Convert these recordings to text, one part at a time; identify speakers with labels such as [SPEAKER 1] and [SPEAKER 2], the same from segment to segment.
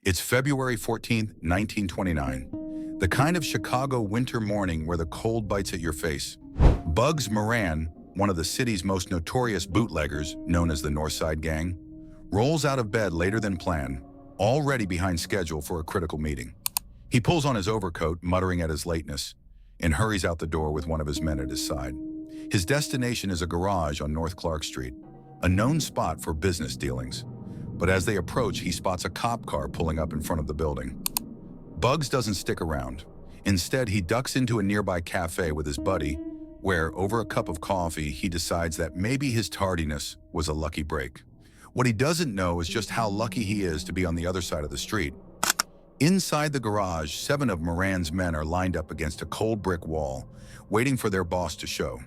[SPEAKER 1] It's February 14th, 1929, the kind of Chicago winter morning where the cold bites at your face. Bugs Moran, one of the city's most notorious bootleggers, known as the North Side Gang, rolls out of bed later than planned, already behind schedule for a critical meeting. He pulls on his overcoat, muttering at his lateness, and hurries out the door with one of his men at his side. His destination is a garage on North Clark Street, a known spot for business dealings. But as they approach, he spots a cop car pulling up in front of the building. Bugs doesn't stick around. Instead, he ducks into a nearby cafe with his buddy, where, over a cup of coffee, he decides that maybe his tardiness was a lucky break. What he doesn't know is just how lucky he is to be on the other side of the street. Inside the garage, 7 of Moran's men are lined up against a cold brick wall, waiting for their boss to show.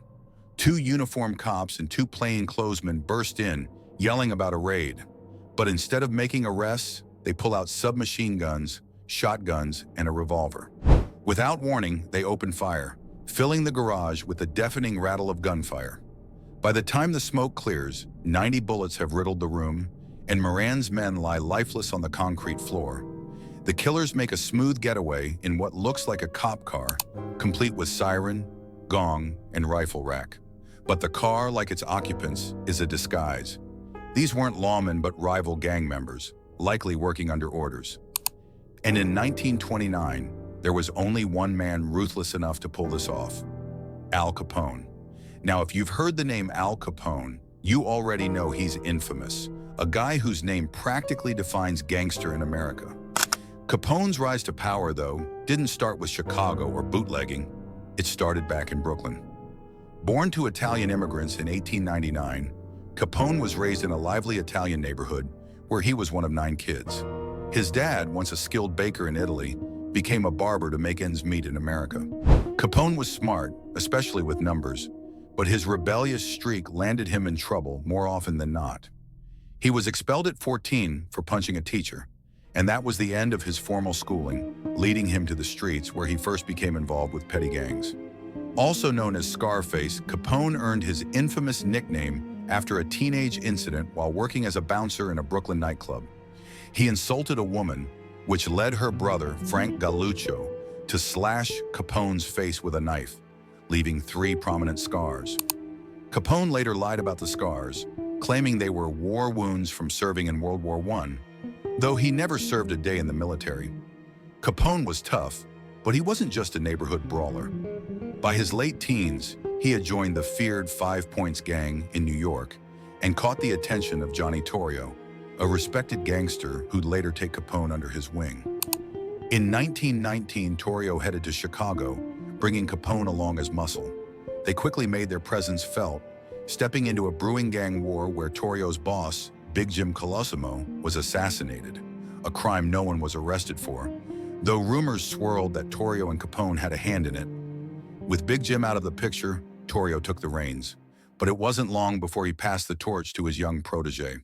[SPEAKER 1] 2 uniformed cops and 2 plainclothesmen burst in, yelling about a raid. But instead of making arrests, they pull out submachine guns, shotguns, and a revolver. Without warning, they open fire, filling the garage with the deafening rattle of gunfire. By the time the smoke clears, 90 bullets have riddled the room, and Moran's men lie lifeless on the concrete floor. The killers make a smooth getaway in what looks like a cop car, complete with siren, gong, and rifle rack. But the car, like its occupants, is a disguise. These weren't lawmen but rival gang members, likely working under orders. And in 1929, there was only one man ruthless enough to pull this off: Al Capone. Now, if you've heard the name Al Capone, you already know he's infamous, a guy whose name practically defines gangster in America. Capone's rise to power, though, didn't start with Chicago or bootlegging. It started back in Brooklyn. Born to Italian immigrants in 1899, Capone was raised in a lively Italian neighborhood where he was one of 9 kids. His dad, once a skilled baker in Italy, became a barber to make ends meet in America. Capone was smart, especially with numbers, but his rebellious streak landed him in trouble more often than not. He was expelled at 14 for punching a teacher, and that was the end of his formal schooling, leading him to the streets where he first became involved with petty gangs. Also known as Scarface, Capone earned his infamous nickname after a teenage incident while working as a bouncer in a Brooklyn nightclub. He insulted a woman, which led her brother, Frank Galluccio, to slash Capone's face with a knife, leaving 3 prominent scars. Capone later lied about the scars, claiming they were war wounds from serving in World War I, though he never served a day in the military. Capone was tough, but he wasn't just a neighborhood brawler. By his late teens, he had joined the feared 5 Points gang in New York and caught the attention of Johnny Torrio, a respected gangster who'd later take Capone under his wing. In 1919, Torrio headed to Chicago, bringing Capone along as muscle. They quickly made their presence felt, stepping into a brewing gang war where Torrio's boss, Big Jim Colosimo, was assassinated, a crime no one was arrested for, though rumors swirled that Torrio and Capone had a hand in it. With Big Jim out of the picture, Torrio took the reins, but it wasn't long before he passed the torch to his young protege.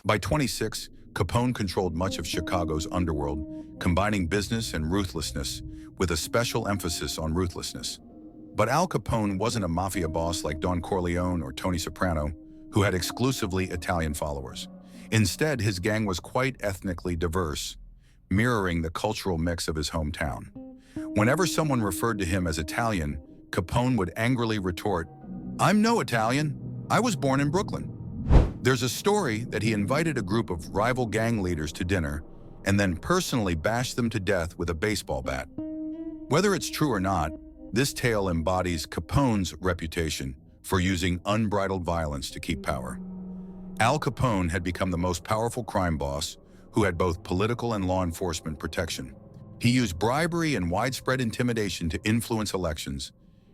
[SPEAKER 1] By 26, Capone controlled much of Chicago's underworld, combining business and ruthlessness, with a special emphasis on ruthlessness. But Al Capone wasn't a mafia boss like Don Corleone or Tony Soprano, who had exclusively Italian followers. Instead, his gang was quite ethnically diverse, mirroring the cultural mix of his hometown. Whenever someone referred to him as Italian, Capone would angrily retort, "I'm no Italian. I was born in Brooklyn." There's a story that he invited a group of rival gang leaders to dinner and then personally bashed them to death with a baseball bat. Whether it's true or not, this tale embodies Capone's reputation for using unbridled violence to keep power. Al Capone had become the most powerful crime boss who had both political and law enforcement protection. He used bribery and widespread intimidation to influence elections,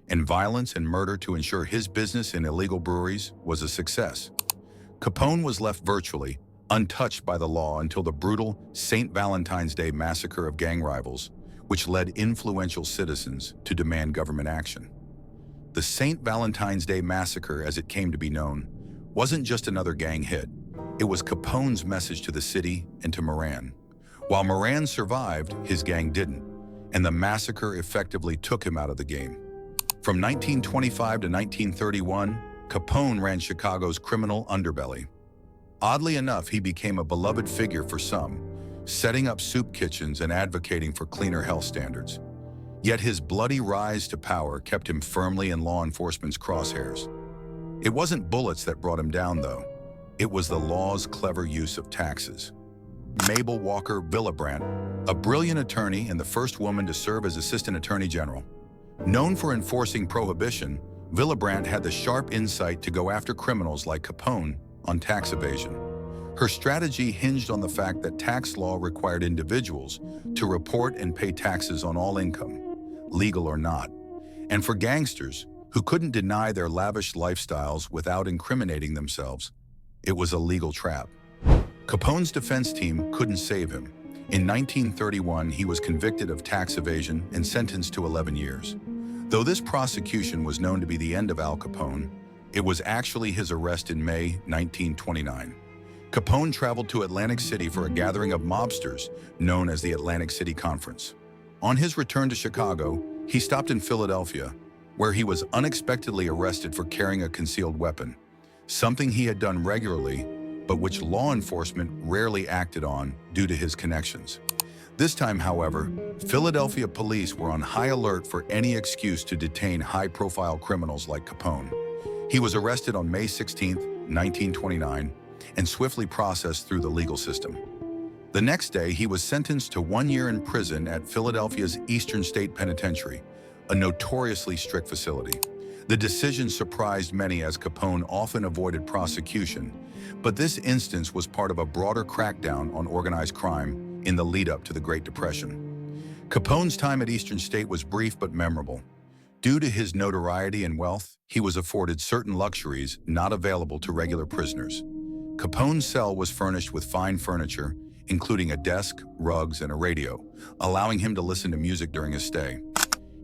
[SPEAKER 1] and violence and murder to ensure his business in illegal breweries was a success. Capone was left virtually untouched by the law until the brutal St. Valentine's Day massacre of gang rivals, which led influential citizens to demand government action. The St. Valentine's Day massacre, as it came to be known, wasn't just another gang hit. It was Capone's message to the city and to Moran. While Moran survived, his gang didn't, and the massacre effectively took him out of the game. From 1925 to 1931, Capone ran Chicago's criminal underbelly. Oddly enough, he became a beloved figure for some, setting up soup kitchens and advocating for cleaner health standards. Yet his bloody rise to power kept him firmly in law enforcement's crosshairs. It wasn't bullets that brought him down, though. It was the law's clever use of taxes. Mabel Walker Villebrandt, a brilliant attorney and the first woman to serve as Assistant Attorney General. Known for enforcing prohibition, Villebrandt had the sharp insight to go after criminals like Capone on tax evasion. Her strategy hinged on the fact that tax law required individuals to report and pay taxes on all income, legal or not. And for gangsters, who couldn't deny their lavish lifestyles without incriminating themselves, it was a legal trap. Capone's defense team couldn't save him. In 1931, he was convicted of tax evasion and sentenced to 11 years. Though this prosecution was known to be the end of Al Capone, it was actually his arrest in May 1929. Capone traveled to Atlantic City for a gathering of mobsters known as the Atlantic City Conference. On his return to Chicago, he stopped in Philadelphia, where he was unexpectedly arrested for carrying a concealed weapon, something he had done regularly, but which law enforcement rarely acted on due to his connections. This time, however, Philadelphia police were on high alert for any excuse to detain high-profile criminals like Capone. He was arrested on May 16, 1929, and swiftly processed through the legal system. The next day, he was sentenced to 1 year in prison at Philadelphia's Eastern State Penitentiary, a notoriously strict facility. The decision surprised many as Capone often avoided prosecution, but this instance was part of a broader crackdown on organized crime in the lead-up to the Great Depression. Capone's time at Eastern State was brief but memorable. Due to his notoriety and wealth, he was afforded certain luxuries not available to regular prisoners. Capone's cell was furnished with fine furniture, including a desk, rugs, and a radio, allowing him to listen to music during his stay.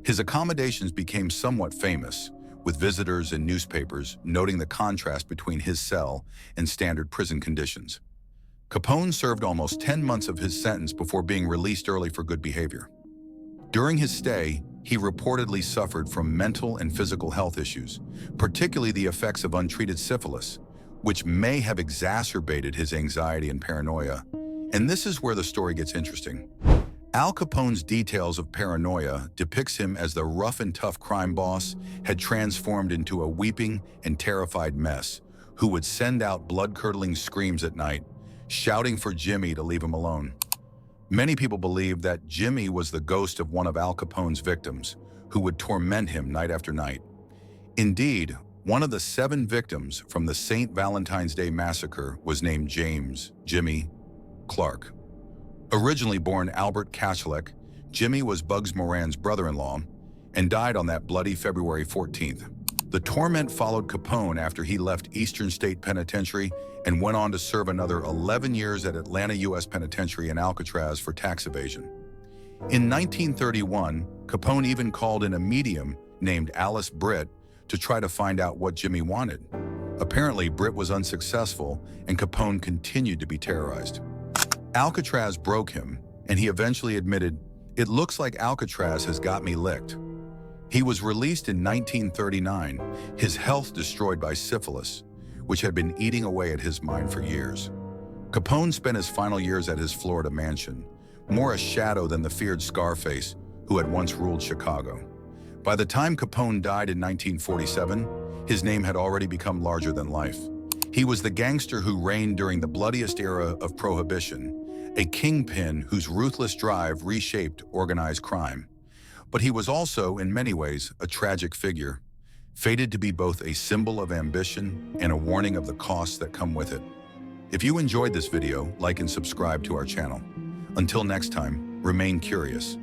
[SPEAKER 1] His accommodations became somewhat famous, with visitors and newspapers noting the contrast between his cell and standard prison conditions. Capone served almost 10 months of his sentence before being released early for good behavior. During his stay, he reportedly suffered from mental and physical health issues, particularly the effects of untreated syphilis, which may have exacerbated his anxiety and paranoia. And this is where the story gets interesting. Al Capone's details of paranoia depicts him as the rough and tough crime boss had transformed into a weeping and terrified mess who would send out blood-curdling screams at night, shouting for Jimmy to leave him alone. Many people believe that Jimmy was the ghost of one of Al Capone's victims, who would torment him night after night. Indeed, one of the 7 victims from the St. Valentine's Day Massacre was named James Jimmy Clark. Originally born Albert Kachelek, Jimmy was Bugs Moran's brother-in-law and died on that bloody February 14th. The torment followed Capone after he left Eastern State Penitentiary and went on to serve another 11 years at Atlanta U.S. Penitentiary in Alcatraz for tax evasion. In 1931, Capone even called in a medium named Alice Britt to try to find out what Jimmy wanted. Apparently, Britt was unsuccessful and Capone continued to be terrorized. Alcatraz broke him, and he eventually admitted, "It looks like Alcatraz has got me licked." He was released in 1939, his health destroyed by syphilis, which had been eating away at his mind for years. Capone spent his final years at his Florida mansion, more a shadow than the feared Scarface who had once ruled Chicago. By the time Capone died in 1947, his name had already become larger than life. He was the gangster who reigned during the bloodiest era of Prohibition, a kingpin whose ruthless drive reshaped organized crime. But he was also, in many ways, a tragic figure, fated to be both a symbol of ambition and a warning of the costs that come with it. If you enjoyed this video, like and subscribe to our channel. Until next time, remain curious.